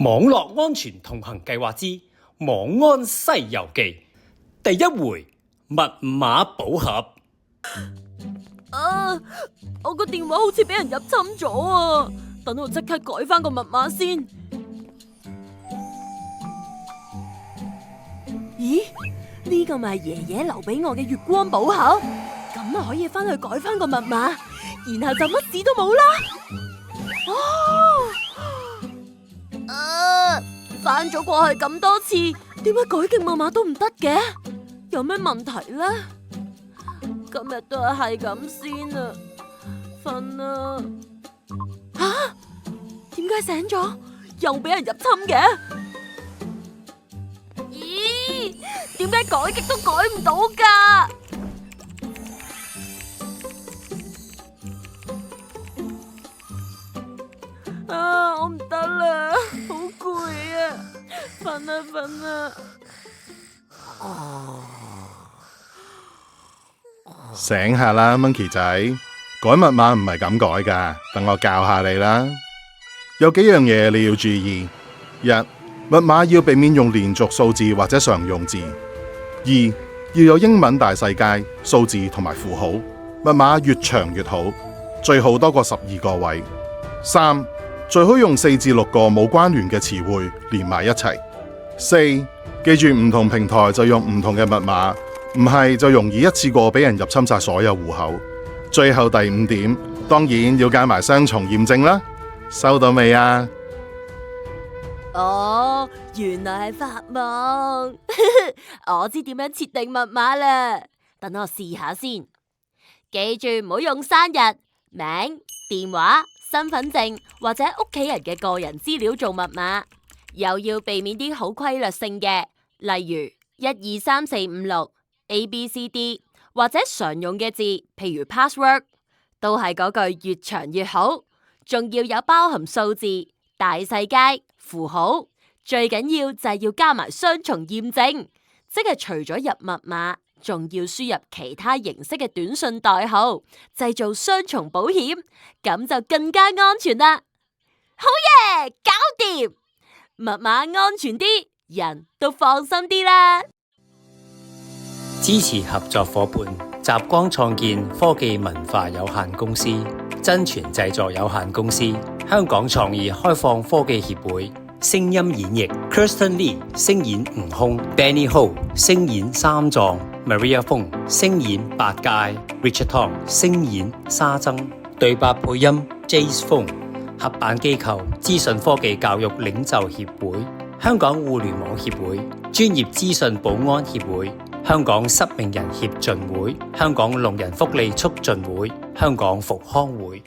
網絡安全同行計劃之網安西遊記第一回密碼寶盒。我個電話好似俾人入侵咗啊！等我即刻改翻個密碼先。咦？呢個咪係爺爺留俾我嘅月光寶盒，咁啊可以翻去改翻個密碼，然後就乜事都冇啦。翻咗過去咁多次，點解改極密碼都唔得嘅？有咩問題呢？今日都係咁先啊，瞓啦。點解醒咗？又俾人入侵嘅？咦？點解改極都改唔到㗎？我唔得啦，好攰啊，瞓啦瞓啦。醒下啦 ，Monkey 仔，改密碼唔係咁改噶，等我教下你啦。有幾樣嘢你要注意：一、密碼要避免用連續數字或者常用字；二、要有英文大細階、數字同埋符號，密碼越長越好，最好多過12個位；三、最好用4至6個冇關聯嘅詞彙連埋一齊；四、記住唔同平台就用唔同嘅密碼。唔係就容易一次過俾人入侵晒所有戶口。最後第5點，當然要加埋雙重驗證啦。收到未啊？原來係發夢。我知點樣設定密碼啦，等我試下先。記住唔好用生日、名、電話、身份證或者屋企人嘅個人資料做密碼，又要避免啲好規律性嘅，例如1、2、3、4、5、6。ABCD 或者常用嘅字，譬如 password， 都係嗰句越長越好，仲要有包含數字、大細階、符號，最緊要就係要加埋雙重驗證，即係除咗入密碼，仲要輸入其他形式嘅短信代號，製造雙重保險，咁就更加安全啦。好嘢，搞掂！密碼安全啲，人都放心啲啦。支持合作夥伴集光創建科技文化有限公司、真傳製作有限公司、香港創意開放科技協會、聲音演繹 Kirsten Lee 聲演悟空、Danny Ho 聲演三藏、Maria Fong 聲演八戒、Richard Tong 聲演沙僧、對白配音 Jace Fong， 合辦機構資訊科技教育領袖協會、香港互聯網協會、專業資訊保安協會、香港失明人協進會、香港聾人福利促進會、香港復康會。